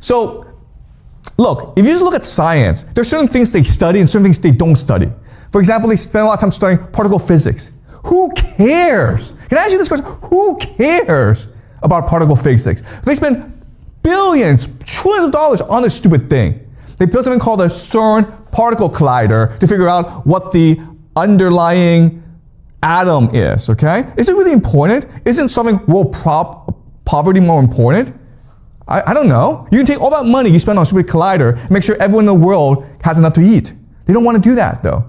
So, look, if you just look at science, there are certain things they study and certain things they don't study. For example, they spend a lot of time studying particle physics. Who cares? Can I ask you this question? Who cares about particle physics? They spend billions, trillions of dollars on this stupid thing. They built something called the CERN particle collider to figure out what the underlying atom is, okay? Is it really important? Isn't solving world poverty more important? I don't know. You can take all that money you spend on a stupid collider and make sure everyone in the world has enough to eat. They don't want to do that though.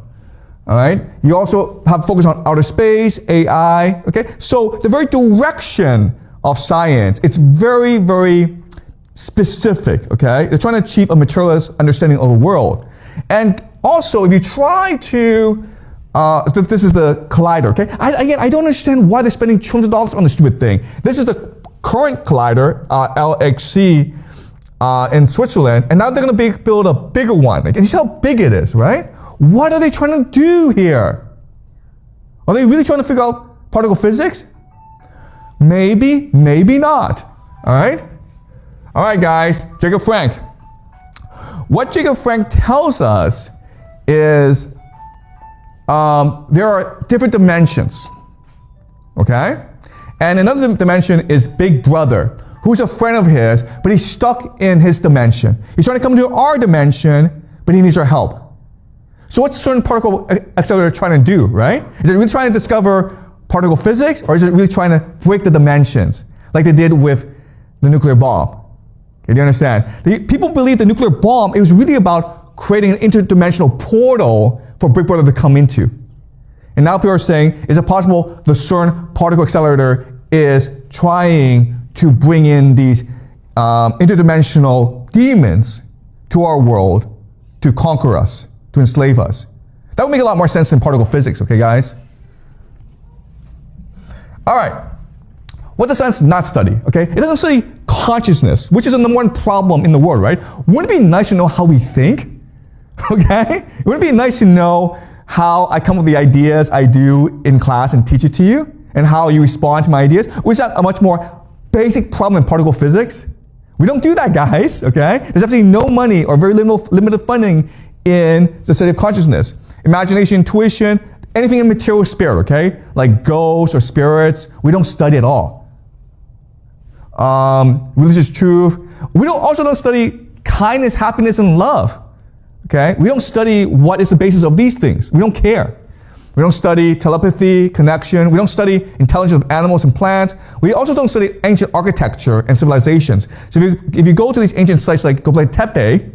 All right? You also have focus on outer space, AI, okay? So the very direction of science, it's very, very specific, okay? They're trying to achieve a materialist understanding of the world. And also, if you try to, this is the collider, okay? Again, I don't understand why they're spending trillions of dollars on this stupid thing. This is the current collider, LXC, in Switzerland, and now they're going to build a bigger one. And you see how big it is, right? What are they trying to do here? Are they really trying to figure out particle physics? Maybe, maybe not. All right? All right, guys, Jacob Frank. What Jacob Frank tells us is there are different dimensions, okay? And another dimension is Big Brother, who's a friend of his, but he's stuck in his dimension. He's trying to come to our dimension, but he needs our help. So what's CERN particle accelerator trying to do, right? Is it really trying to discover particle physics, or is it really trying to break the dimensions, like they did with the nuclear bomb? Okay, do you understand? People believe the nuclear bomb, it was really about creating an interdimensional portal for Big Brother to come into. And now people are saying, is it possible the CERN particle accelerator is trying to bring in these interdimensional demons to our world to conquer us, to enslave us? That would make a lot more sense than particle physics, okay, guys? All right. What does science not study, okay? It doesn't study consciousness, which is the number one problem in the world, right? Wouldn't it be nice to know how we think, okay? Wouldn't it be nice to know how I come up with the ideas I do in class and teach it to you, and how you respond to my ideas? Which is a much more basic problem in particle physics. We don't do that, guys, okay? There's absolutely no money or very limited funding in the study of consciousness. Imagination, intuition, anything in material spirit, okay? Like ghosts or spirits, we don't study at all. Religious truth. We also don't study kindness, happiness, and love. Okay? We don't study what is the basis of these things. We don't care. We don't study telepathy, connection. We don't study intelligence of animals and plants. We also don't study ancient architecture and civilizations. So if you go to these ancient sites like Göbekli Tepe,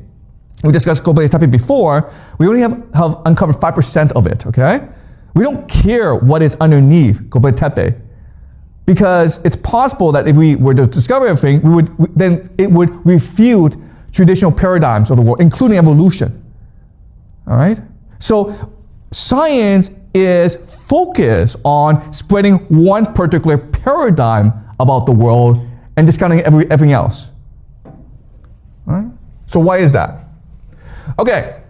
we discussed Göbekli Tepe before, we only have uncovered 5% of it, okay? We don't care what is underneath Göbekli Tepe. Because it's possible that if we were to discover everything, then it would refute traditional paradigms of the world, including evolution. All right? So science is focused on spreading one particular paradigm about the world and discounting everything else. All right? So why is that? Okay.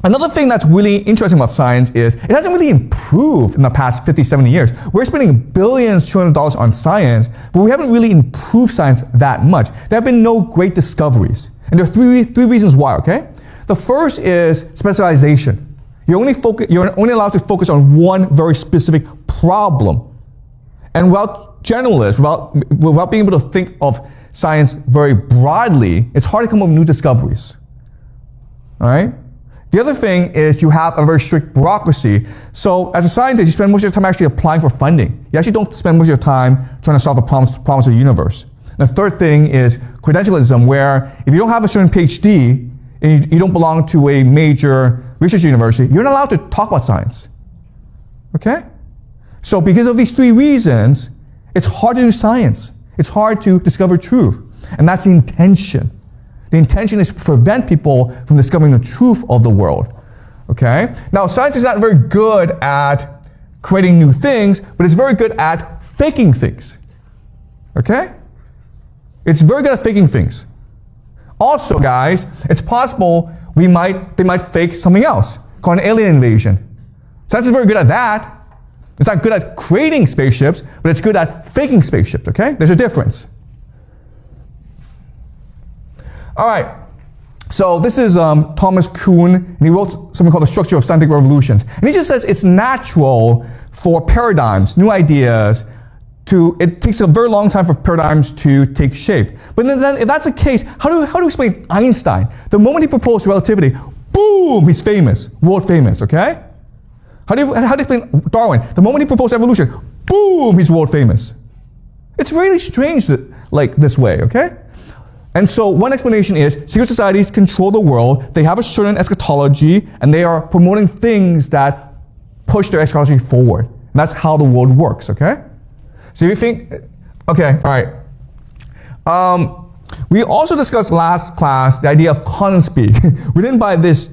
Another thing that's really interesting about science is it hasn't really improved in the past 50, 70 years. We're spending billions, trillions of dollars on science, but we haven't really improved science that much. There have been no great discoveries. And there are three reasons why, okay? The first is specialization. You're only allowed to focus on one very specific problem. And without generalists, without being able to think of science very broadly, it's hard to come up with new discoveries. All right? The other thing is you have a very strict bureaucracy. So as a scientist, you spend most of your time actually applying for funding. You actually don't spend most of your time trying to solve the problems of the universe. And the third thing is credentialism, where if you don't have a certain PhD and you don't belong to a major research university, you're not allowed to talk about science. Okay? So because of these three reasons, it's hard to do science. It's hard to discover truth. And that's the intention. The intention is to prevent people from discovering the truth of the world. Okay? Now, science is not very good at creating new things, but it's very good at faking things. Okay? It's very good at faking things. Also, guys, it's possible they might fake something else, called an alien invasion. Science is very good at that. It's not good at creating spaceships, but it's good at faking spaceships, okay? There's a difference. All right. So this is Thomas Kuhn, and he wrote something called The Structure of Scientific Revolutions. And he just says it's natural for paradigms, new ideas, it takes a very long time for paradigms to take shape. But then if that's the case, how do we explain Einstein? The moment he proposed relativity, boom, he's famous, world famous, okay? How do you explain Darwin? The moment he proposed evolution, boom, he's world famous. It's really strange like this way, okay? And so one explanation is secret societies control the world, they have a certain eschatology, and they are promoting things that push their eschatology forward. And that's how the world works, okay? So you think, okay, all right. We also discussed last class the idea of content speak. Written by this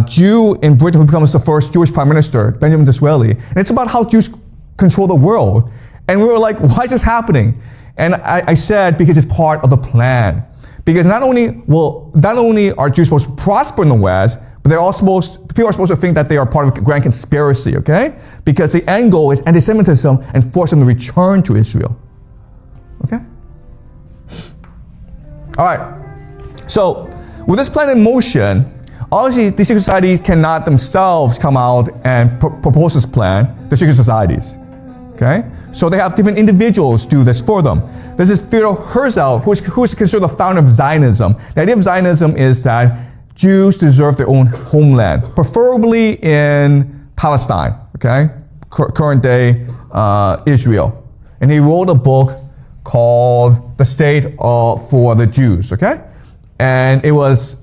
Jew in Britain who becomes the first Jewish prime minister, Benjamin Disraeli. And it's about how Jews control the world. And we were like, why is this happening? And I said, because it's part of the plan. Because not only are Jews supposed to prosper in the West, but people are supposed to think that they are part of a grand conspiracy, okay? Because the end goal is anti-Semitism and force them to return to Israel. Okay? All right. So, with this plan in motion, obviously these secret societies cannot themselves come out and propose this plan, the secret societies. Okay? So they have different individuals do this for them. This is Theodor Herzl, who is considered the founder of Zionism. The idea of Zionism is that Jews deserve their own homeland, preferably in Palestine, okay? Current day Israel. And he wrote a book called The State for the Jews, okay? And it was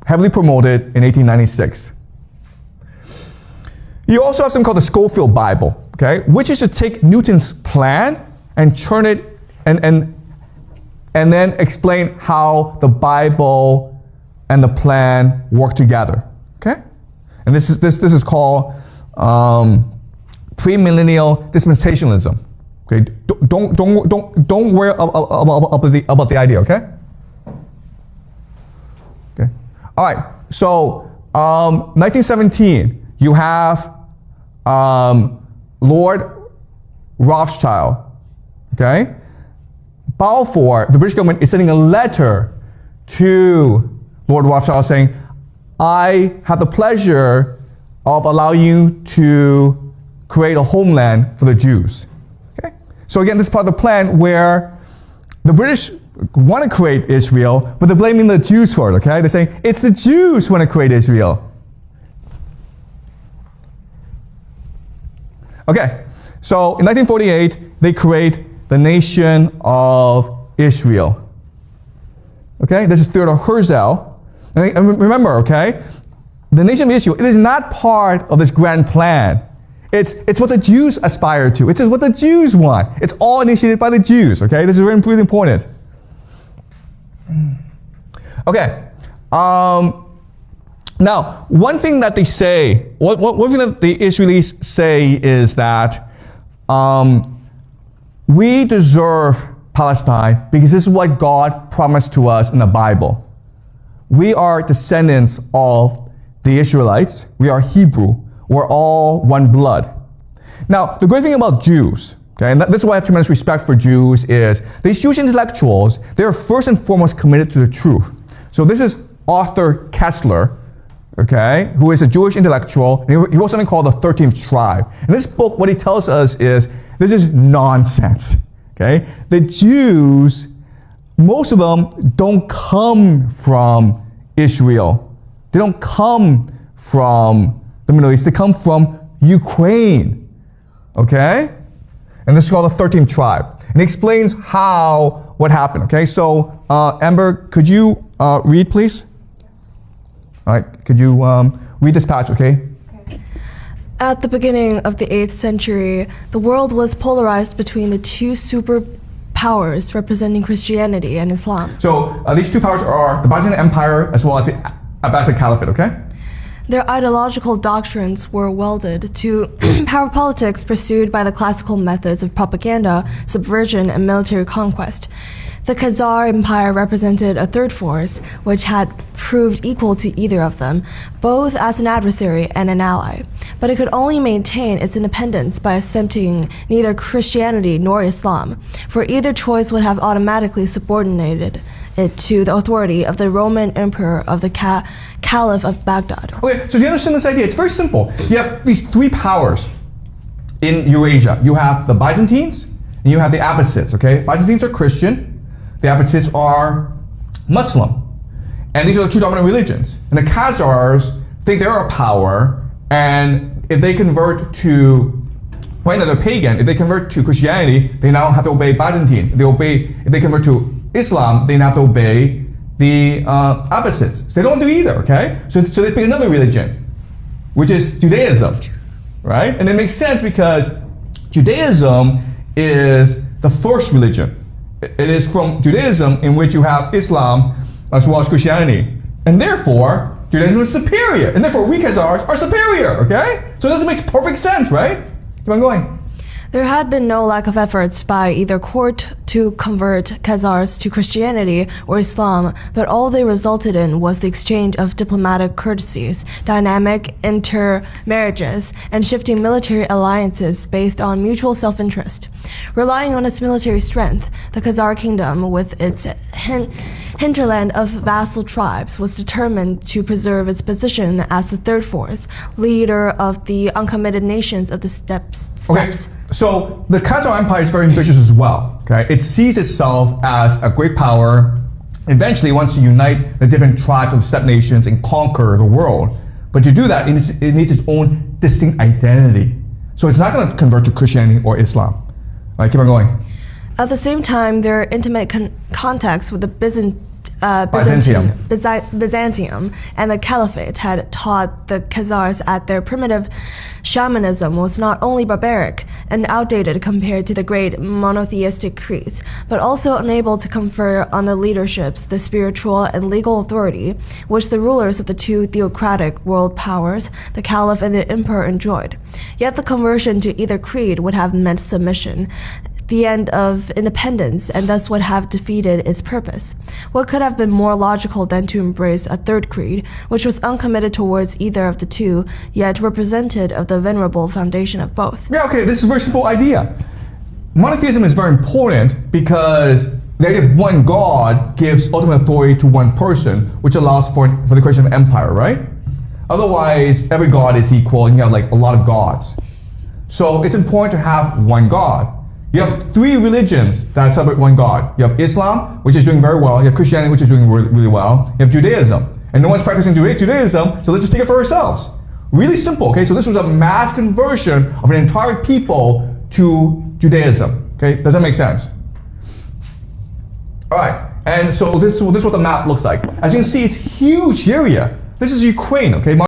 heavily promoted in 1896. You also have something called the Schofield Bible, okay? Which is to take Newton's plan and turn it and then explain how the Bible and the plan work together, okay? And this is called premillennial dispensationalism. Okay, don't worry about the idea, okay? Okay. All right. So 1917, you have Lord Rothschild. Okay. Balfour, the British government is sending a letter to Lord Rothschild saying, I have the pleasure of allowing you to create a homeland for the Jews. Okay? So again, this is part of the plan where the British want to create Israel, but they're blaming the Jews for it, okay? They're saying, it's the Jews who want to create Israel. Okay, so in 1948, they create the nation of Israel. Okay, this is Theodor Herzl. And remember, okay, the nation of Israel, it is not part of this grand plan. It's what the Jews aspire to. It's what the Jews want. It's all initiated by the Jews, okay? This is really important. Okay. Now, one thing that they say, one thing that the Israelis say is that we deserve Palestine because this is what God promised to us in the Bible. We are descendants of the Israelites. We are Hebrew. We're all one blood. Now, the great thing about Jews, okay, and this is why I have tremendous respect for Jews, is these Jewish intellectuals, they are first and foremost committed to the truth. So this is Arthur Kessler, okay, who is a Jewish intellectual, and he wrote something called the 13th Tribe. In this book, what he tells us is, this is nonsense, okay? The Jews, most of them don't come from Israel. They don't come from the Middle East. They come from Ukraine, okay? And this is called the 13th Tribe. And it explains what happened, okay? So, Amber, could you read, please? Yes. All right, could you read this passage, okay? At the beginning of the 8th century, the world was polarized between the two superpowers representing Christianity and Islam. So these two powers are the Byzantine Empire as well as the Abbasid Caliphate, okay? Their ideological doctrines were welded to power politics pursued by the classical methods of propaganda, subversion, and military conquest. The Khazar Empire represented a third force, which had proved equal to either of them, both as an adversary and an ally. But it could only maintain its independence by accepting neither Christianity nor Islam, for either choice would have automatically subordinated it to the authority of the Roman emperor of the Caliph of Baghdad. Okay, so do you understand this idea? It's very simple. You have these three powers in Eurasia. You have the Byzantines and you have the Abbasids, okay? Byzantines are Christian, the Abbasids are Muslim. And these are the two dominant religions. And the Khazars think they're a power, and if they convert to, right now they're pagan, if they convert to Christianity, they now have to obey Byzantine. If they convert to Islam, they now have to obey the Abbasids. So they don't do either, okay? So they pick another religion, which is Judaism, right? And it makes sense because Judaism is the first religion. It is from Judaism in which you have Islam as well as Christianity. And therefore, Judaism is superior. And therefore, we Khazars are superior, okay? So this makes perfect sense, right? Keep on going. There had been no lack of efforts by either court to convert Khazars to Christianity or Islam, but all they resulted in was the exchange of diplomatic courtesies, dynamic intermarriages, and shifting military alliances based on mutual self-interest. Relying on its military strength, the Khazar kingdom, with its hinterland of vassal tribes, was determined to preserve its position as the third force, leader of the uncommitted nations of the steppes. Okay. So the Khazar Empire is very ambitious as well. Okay, it sees itself as a great power. Eventually, it wants to unite the different tribes of steppe nations and conquer the world. But to do that, it needs its own distinct identity. So it's not going to convert to Christianity or Islam. All right, keep on going. At the same time, their intimate contacts with the Byzantium and the Caliphate had taught the Khazars that their primitive shamanism was not only barbaric and outdated compared to the great monotheistic creeds, but also unable to confer on the leaderships the spiritual and legal authority which the rulers of the two theocratic world powers, the Caliph and the Emperor, enjoyed. Yet the conversion to either creed would have meant submission, the end of independence, and thus would have defeated its purpose. What could have been more logical than to embrace a third creed, which was uncommitted towards either of the two, yet represented of the venerable foundation of both? Yeah, okay, this is a very simple idea. Monotheism is very important because the idea of one God gives ultimate authority to one person, which allows for the creation of empire, right? Otherwise, every God is equal and you have like a lot of gods. So it's important to have one God. You have three religions that celebrate one God. You have Islam, which is doing very well. You have Christianity, which is doing really well. You have Judaism. And no one's practicing Judaism, so let's just take it for ourselves. Really simple, okay? So this was a mass conversion of an entire people to Judaism, okay? Does that make sense? All right, and so this is what the map looks like. As you can see, it's a huge area. This is Ukraine, okay?